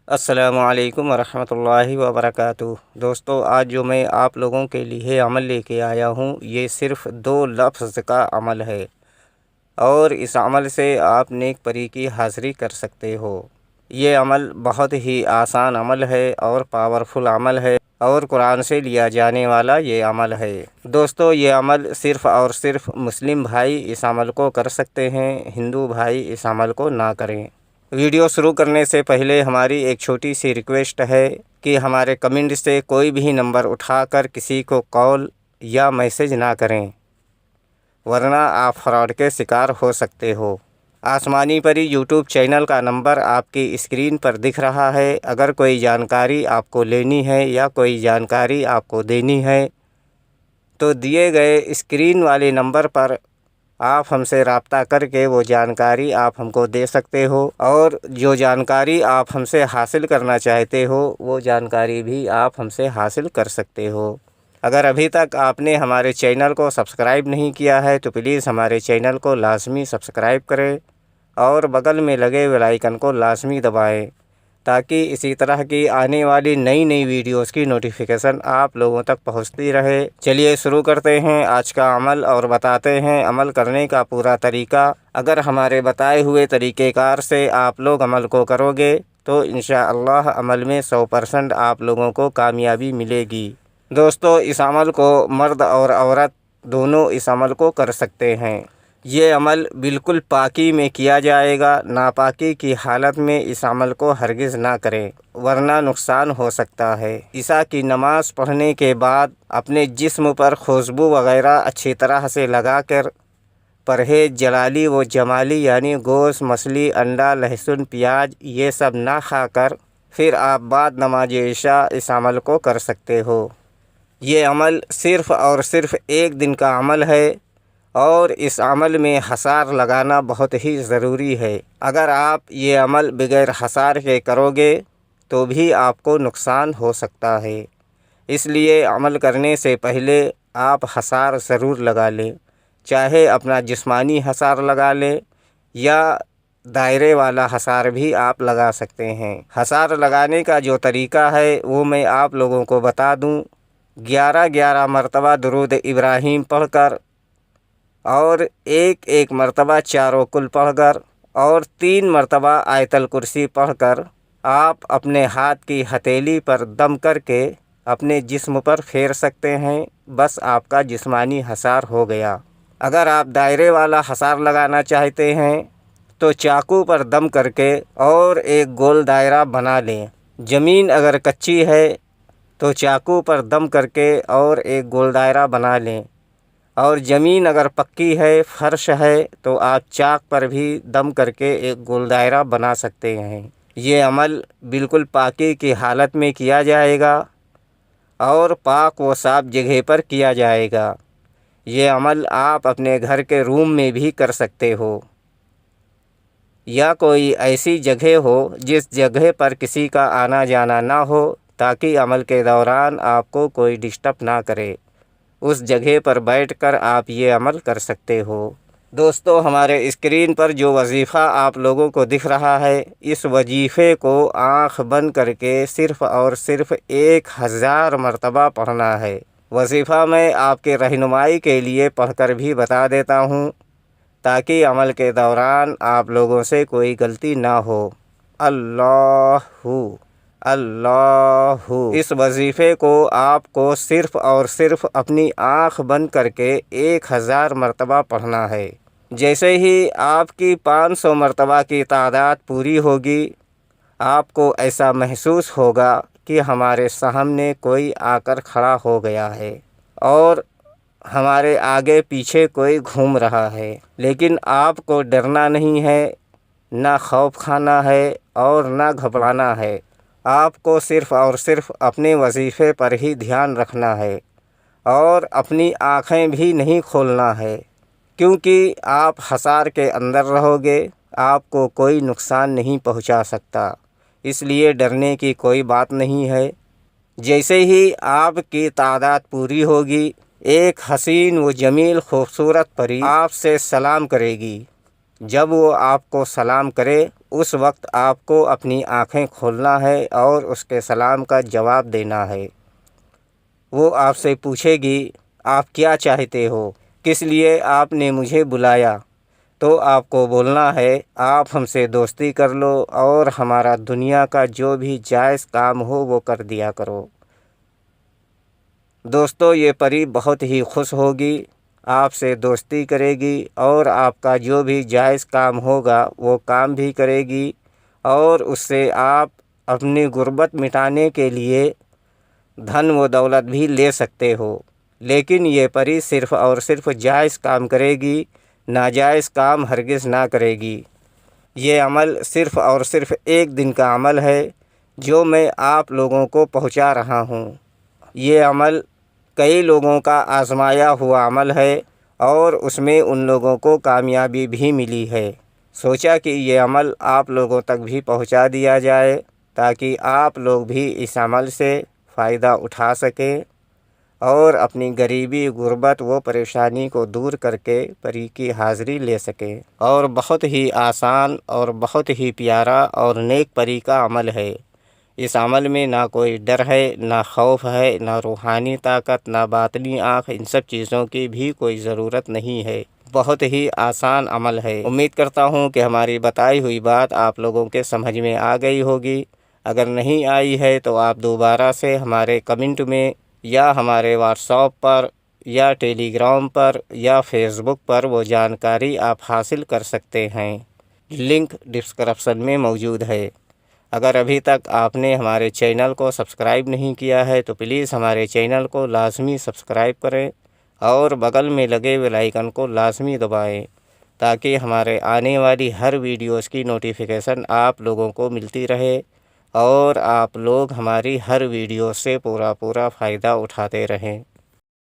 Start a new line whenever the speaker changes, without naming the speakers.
السلام علیکم ورحمۃ اللہ وبرکاتہ۔ دوستو، آج جو میں آپ لوگوں کے لیے عمل لے کے آیا ہوں، یہ صرف 2 لفظ کا عمل ہے، اور اس عمل سے آپ نیک پری کی حاضری کر سکتے ہو۔ یہ عمل بہت ہی آسان عمل ہے اور پاورفل عمل ہے، اور قرآن سے لیا جانے والا یہ عمل ہے۔ دوستو، یہ عمل صرف اور صرف مسلم بھائی اس عمل کو کر سکتے ہیں، ہندو بھائی اس عمل کو نہ کریں۔ ویڈیو شروع کرنے سے پہلے ہماری ایک چھوٹی سی ریکویسٹ ہے کہ ہمارے کمنٹ سے کوئی بھی نمبر اٹھا کر کسی کو کال یا میسج نہ کریں، ورنہ آپ فراڈ کے شکار ہو سکتے ہو۔ آسمانی پری یوٹیوب چینل کا نمبر آپ کی اسکرین پر دکھ رہا ہے۔ اگر کوئی جانکاری آپ کو لینی ہے یا کوئی جانکاری آپ کو دینی ہے تو دیے گئے اسکرین والے نمبر پر آپ ہم سے رابطہ کر کے وہ جانکاری آپ ہم کو دے سکتے ہو، اور جو جانکاری آپ ہم سے حاصل کرنا چاہتے ہو وہ جانکاری بھی آپ ہم سے حاصل کر سکتے ہو۔ اگر ابھی تک آپ نے ہمارے چینل کو سبسکرائب نہیں کیا ہے تو پلیز ہمارے چینل کو لازمی سبسکرائب کریں اور بغل میں لگے بیل آئیکن کو لازمی دبائیں، تاکہ اسی طرح کی آنے والی نئی ویڈیوز کی نوٹیفیکیشن آپ لوگوں تک پہنچتی رہے۔ چلیے شروع کرتے ہیں آج کا عمل اور بتاتے ہیں عمل کرنے کا پورا طریقہ۔ اگر ہمارے بتائے ہوئے طریقہ کار سے آپ لوگ عمل کو کرو گے تو انشاءاللہ عمل میں 100% آپ لوگوں کو کامیابی ملے گی۔ دوستو، اس عمل کو مرد اور عورت دونوں اس عمل کو کر سکتے ہیں۔ یہ عمل بالکل پاکی میں کیا جائے گا، ناپاکی کی حالت میں اس عمل کو ہرگز نہ کریں، ورنہ نقصان ہو سکتا ہے۔ عشاء کی نماز پڑھنے کے بعد اپنے جسم پر خوشبو وغیرہ اچھی طرح سے لگا کر پرہیز جلالی و جمالی یعنی گوشت، مچھلی، انڈا، لہسن، پیاز یہ سب نہ کھا کر پھر آپ بعد نماز عشاء اس عمل کو کر سکتے ہو۔ یہ عمل صرف اور صرف 1 دن کا عمل ہے، اور اس عمل میں حصار لگانا بہت ہی ضروری ہے۔ اگر آپ یہ عمل بغیر حصار کے کرو گے تو بھی آپ کو نقصان ہو سکتا ہے، اس لیے عمل کرنے سے پہلے آپ حصار ضرور لگا لیں، چاہے اپنا جسمانی حصار لگا لیں یا دائرے والا حصار بھی آپ لگا سکتے ہیں۔ حصار لگانے کا جو طریقہ ہے وہ میں آپ لوگوں کو بتا دوں۔ 11 مرتبہ درود ابراہیم پڑھ کر، اور ایک مرتبہ چاروں کل پڑھ کر، اور 3 مرتبہ آیت الکرسی پڑھ کر آپ اپنے ہاتھ کی ہتھیلی پر دم کر کے اپنے جسم پر پھیر سکتے ہیں، بس آپ کا جسمانی حصار ہو گیا۔ اگر آپ دائرے والا حصار لگانا چاہتے ہیں تو چاقو پر دم کر کے اور ایک گول دائرہ بنا لیں۔ زمین اگر کچی ہے تو چاقو پر دم کر کے اور ایک گول دائرہ بنا لیں، اور زمین اگر پکی ہے، فرش ہے، تو آپ چاق پر بھی دم کر کے ایک گول دائرہ بنا سکتے ہیں۔ یہ عمل بالکل پاکی کی حالت میں کیا جائے گا اور پاک و صاف جگہ پر کیا جائے گا۔ یہ عمل آپ اپنے گھر کے روم میں بھی کر سکتے ہو، یا کوئی ایسی جگہ ہو جس جگہ پر کسی کا آنا جانا نہ ہو، تاکہ عمل کے دوران آپ کو کوئی ڈسٹرب نہ کرے، اس جگہ پر بیٹھ کر آپ یہ عمل کر سکتے ہو۔ دوستو، ہمارے اسکرین پر جو وظیفہ آپ لوگوں کو دکھ رہا ہے، اس وظیفے کو آنکھ بند کر کے صرف اور صرف 1000 مرتبہ پڑھنا ہے۔ وظیفہ میں آپ کے رہنمائی کے لیے پڑھ کر بھی بتا دیتا ہوں، تاکہ عمل کے دوران آپ لوگوں سے کوئی غلطی نہ ہو۔ اللہ اللہ۔ اس وظیفے کو آپ کو صرف اور صرف اپنی آنکھ بند کر کے 1000 مرتبہ پڑھنا ہے۔ جیسے ہی آپ کی 500 مرتبہ کی تعداد پوری ہوگی، آپ کو ایسا محسوس ہوگا کہ ہمارے سامنے کوئی آ کر کھڑا ہو گیا ہے اور ہمارے آگے پیچھے کوئی گھوم رہا ہے، لیکن آپ کو ڈرنا نہیں ہے، نہ خوف کھانا ہے اور نہ گھبرانا ہے۔ آپ کو صرف اور صرف اپنے وظیفے پر ہی دھیان رکھنا ہے، اور اپنی آنکھیں بھی نہیں کھولنا ہے، کیونکہ آپ حصار کے اندر رہو گے، آپ کو کوئی نقصان نہیں پہنچا سکتا، اس لیے ڈرنے کی کوئی بات نہیں ہے۔ جیسے ہی آپ کی تعداد پوری ہوگی، ایک حسین و جمیل خوبصورت پری آپ سے سلام کرے گی۔ جب وہ آپ کو سلام کرے اس وقت آپ کو اپنی آنکھیں کھولنا ہے اور اس کے سلام کا جواب دینا ہے۔ وہ آپ سے پوچھے گی آپ کیا چاہتے ہو، کس لیے آپ نے مجھے بلایا؟ تو آپ کو بولنا ہے آپ ہم سے دوستی کر لو اور ہمارا دنیا کا جو بھی جائز کام ہو وہ کر دیا کرو۔ دوستو، یہ پری بہت ہی خوش ہوگی، آپ سے دوستی کرے گی اور آپ کا جو بھی جائز کام ہوگا وہ کام بھی کرے گی، اور اس سے آپ اپنی غربت مٹانے کے لیے دھن و دولت بھی لے سکتے ہو۔ لیکن یہ پری صرف اور صرف جائز کام کرے گی، ناجائز کام ہرگز نہ کرے گی۔ یہ عمل صرف اور صرف ایک دن کا عمل ہے جو میں آپ لوگوں کو پہنچا رہا ہوں۔ یہ عمل کئی لوگوں کا آزمایا ہوا عمل ہے اور اس میں ان لوگوں کو کامیابی بھی ملی ہے۔ سوچا کہ یہ عمل آپ لوگوں تک بھی پہنچا دیا جائے تاکہ آپ لوگ بھی اس عمل سے فائدہ اٹھا سکیں اور اپنی غریبی، غربت و پریشانی کو دور کر کے پری کی حاضری لے سکیں۔ اور بہت ہی آسان اور بہت ہی پیارا اور نیک پری کا عمل ہے۔ اس عمل میں نہ کوئی ڈر ہے، نہ خوف ہے، نہ روحانی طاقت، نہ باطنی آنکھ، ان سب چیزوں کی بھی کوئی ضرورت نہیں ہے۔ بہت ہی آسان عمل ہے۔ امید کرتا ہوں کہ ہماری بتائی ہوئی بات آپ لوگوں کے سمجھ میں آ گئی ہوگی۔ اگر نہیں آئی ہے تو آپ دوبارہ سے ہمارے کمنٹ میں یا ہمارے واٹس ایپ پر یا ٹیلی گرام پر یا فیس بک پر وہ جانکاری آپ حاصل کر سکتے ہیں۔ لنک ڈسکرپشن میں موجود ہے۔ اگر ابھی تک آپ نے ہمارے چینل کو سبسکرائب نہیں کیا ہے تو پلیز ہمارے چینل کو لازمی سبسکرائب کریں اور بغل میں لگے بیل آئیکن کو لازمی دبائیں تاکہ ہمارے آنے والی ہر ویڈیوز کی نوٹیفیکیشن آپ لوگوں کو ملتی رہے اور آپ لوگ ہماری ہر ویڈیو سے پورا فائدہ اٹھاتے رہیں۔